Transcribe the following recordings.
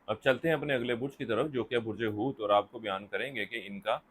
अब चलते हैं अपने अगले बुर्ज की तरफ, जो कि है बुर्ज हूत, और आपको बयान करेंगे कि इनका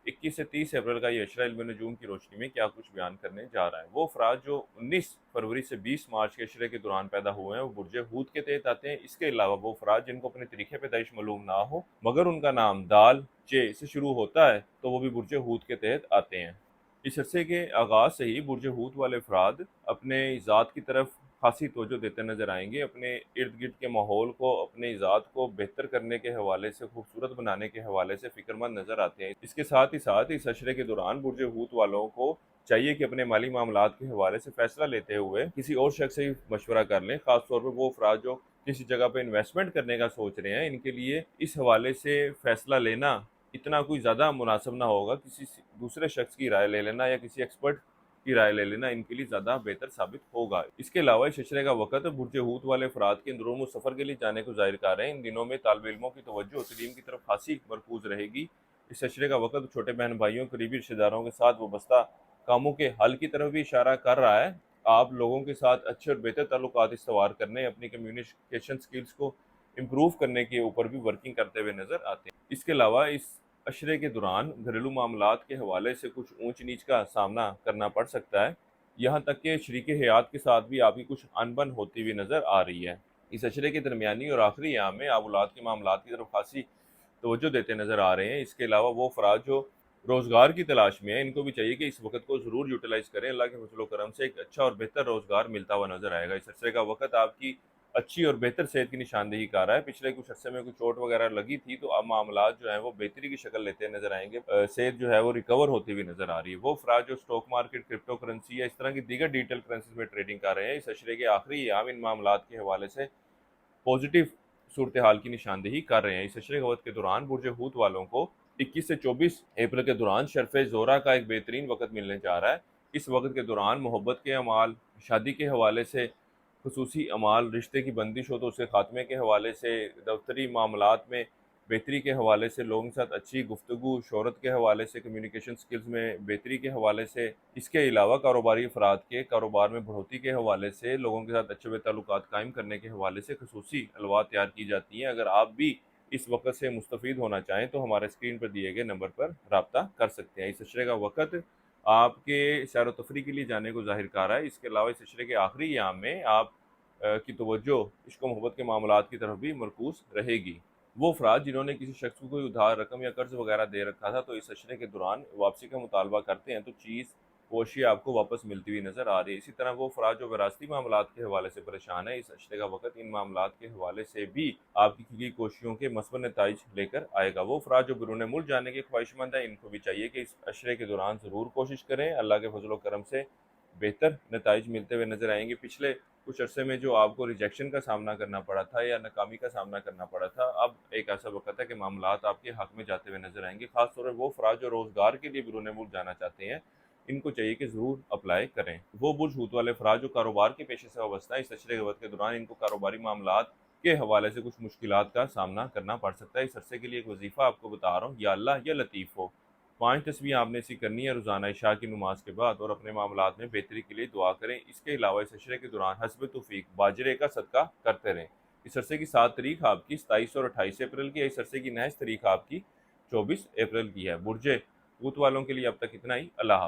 21 से 30 अप्रैल का ये अशरा इल्म नजूम की रोशनी में क्या कुछ बयान करने जा रहा है। वो अफराद जो 19 फरवरी से 20 मार्च के अशरे के दौरान पैदा हुए हैं वो बुर्ज हूत के तहत आते हैं। इसके अलावा वो अफराद जिनको अपने तरीके पैदाइश मालूम ना हो मगर उनका नाम दाल चे से शुरू होता है तो वो भी बुर्ज हूत के तहत आते हैं। इस अरसे के आगाज से ही बुर्ज हूत वाले अफराद अपने ज़ात की तरफ खासी तवज्जो देते नजर आएंगे। अपने इर्द गिर्द के माहौल को, अपने ज़ात को बेहतर करने के हवाले से, खूबसूरत बनाने के हवाले से फिक्रमंद नजर आते हैं। इसके साथ ही इस अशरे के दौरान बुर्ज हूत वालों को चाहिए कि अपने माली मामलात के हवाले से फैसला लेते हुए किसी और शख्स से मशवरा कर लें। खासतौर पर वो अफराद जो किसी जगह पर इन्वेस्टमेंट करने का सोच रहे हैं, इनके लिए इस हवाले से फैसला लेना इतना कोई ज़्यादा मुनासिब ना होगा। किसी दूसरे शख्स की राय ले लेना या किसी एक्सपर्ट की राय ले लेना इनके लिए ज़्यादा बेहतर साबित होगा। इसके अलावा इस अशरे का वक़्त बुर्ज हूत वाले अफराद के अंदरूनी सफ़र के लिए जाने को ज़ाहिर कर रहे हैं। इन दिनों में तालिब इल्मों की तवज्जो तलीम की तरफ खासी मरकूज़ रहेगी। इस अशरे का वक़्त छोटे बहन भाइयों, करीबी रिश्तेदारों के साथ वाबस्ता कामों के हल की तरफ भी इशारा कर रहा है। आप लोगों के साथ अच्छे और बेहतर ताल्लुकात इस्तवार करने, अपनी कम्युनिकेशन स्किल्स को इम्प्रूव करने के ऊपर भी वर्किंग करते हुए नज़र आते हैं। इसके अलावा इस अशरे के दौरान घरेलू मामलात के हवाले से कुछ ऊंच नीच का सामना करना पड़ सकता है। यहाँ तक कि शरीक हयात के साथ भी आपकी कुछ अनबन होती हुई नज़र आ रही है। इस अशरे के दरमियानी और आखिरी याम में आप औलाद के मामलात की तरफ खासी तवज्जो देते नज़र आ रहे हैं। इसके अलावा वो अफराद जो रोज़गार की तलाश में है, इनको भी चाहिए कि इस वक्त को ज़रूर यूटिलाइज़ करें। अल्लाह के फजल करम से एक अच्छा और बेहतर रोज़गार मिलता हुआ नज़र आएगा। इस अरसे का वक्त आपकी अच्छी और बेहतर सेहत की निशानदेही कर रहा है। पिछले कुछ अरसे में कुछ चोट वगैरह लगी थी, तो अब मामलात जो हैं वो बेहतरी की शक्ल लेते नज़र आएंगे। सेहत जो है वो रिकवर होती हुई नज़र आ रही है। वो अफराद जो स्टॉक मार्केट, क्रिप्टो करेंसी या इस तरह की दीगर डिजिटल करेंसीज में ट्रेडिंग कर रहे हैं, इस अशरे के आखिरी याम इन मामलात के हवाले से पॉजिटिव सूरत हाल की निशानदेही कर रहे हैं। इस अशरे वक्त के दौरान बुर्ज हूत वालों को 21 से 24 अप्रैल के दौरान शर्फ ज़ोरा का एक बेहतरीन वक्त मिलने जा रहा है। इस वक्त के दौरान मोहब्बत के अमाल, शादी के हवाले से खसूसी अमाल, रिश्ते की बंदिश हो तो उसके खात्मे के हवाले से, दफ्तरी मामलात में बेहतरी के हवाले से, लोगों के साथ अच्छी गुफ्तगू, शोहरत के हवाले से, कम्युनिकेशन स्किल्स में बेहतरी के हवाले से, इसके अलावा कारोबारी अफराद के कारोबार में बढ़ोतरी के हवाले से, लोगों के साथ अच्छे ताल्लुकात कायम करने के हवाले से खसूसी अलवा तैयार की जाती हैं। अगर आप भी इस वक्त से मुस्तफ़ीद होना चाहें तो हमारे स्क्रीन पर दिए गए नंबर पर रब्ता कर सकते हैं। इस अशरे का वक्त आपके सैर व तफरी के लिए जाने को ज़ाहिर कर रहा है। इसके अलावा इस अशरे के आखिरी याम में आप की तवज्जो इश्क व मोहब्बत के मामलात की तरफ भी मरकूज़ रहेगी। वो अफराद जिन्होंने किसी शख्स को कोई उधार रकम या कर्ज वगैरह दे रखा था, तो इस अशरे के दौरान वापसी का मुतालबा करते हैं तो चीज़ वो अशिया आपको वापस मिलती हुई नज़र आ रही है। इसी तरह वो अफराद जो विरासती मामलात के हवाले से परेशान है, इस अशरे का वक्त इन मामलात के हवाले से भी आपकी की गई कोशिशों के मस्बत नताइज लेकर आएगा। वो अफराद जो बैरून मुल्क जाने के ख्वाहिशमंद है, इनको भी चाहिए कि इस अशरे के दौरान ज़रूर कोशिश करें। अल्लाह के फजल करम से बेहतर नताइज मिलते हुए नज़र आएंगे। पिछले कुछ अरसे में जो आपको रिजेक्शन का सामना करना पड़ा था या नाकामी का सामना करना पड़ा था, अब एक ऐसा वक्त है कि मामलात आपके हक में जाते हुए नजर आएंगे। खासतौर पर वो अफराद जो रोज़गार के लिए बैरून मुल्क जाना चाहते हैं, इनको चाहिए कि ज़रूर अप्लाई करें। वो बुर्ज हूत वाले अफराद जो कारोबार के पेशे से वाबस्ता है, इस अशरे के वक्त के दौरान इनको कारोबारी मामलात के हवाले से कुछ मुश्किलात का सामना करना पड़ सकता है। इस अरसे के लिए एक वजीफ़ा आपको बता रहा हूँ, या अल्लाह या लतीफ़ हो। 5 तस्बीह आपने ऐसी करनी है रोज़ाना इशा की नमाज के बाद, और अपने मामलात में बेहतरी के लिए दुआ करें। इसके अलावा इस अशरे के दौरान हस्ब तौफीक बाजरे का सदका करते रहें। इस अरसे की 7 तारीख आपकी 27 और 28 अप्रैल की है। इस अरसे की नहज तारीख आपकी 24 अप्रैल की है। बुर्ज हूत वालों के लिए अब तक इतना ही। अल्लाह हाफ़िज़।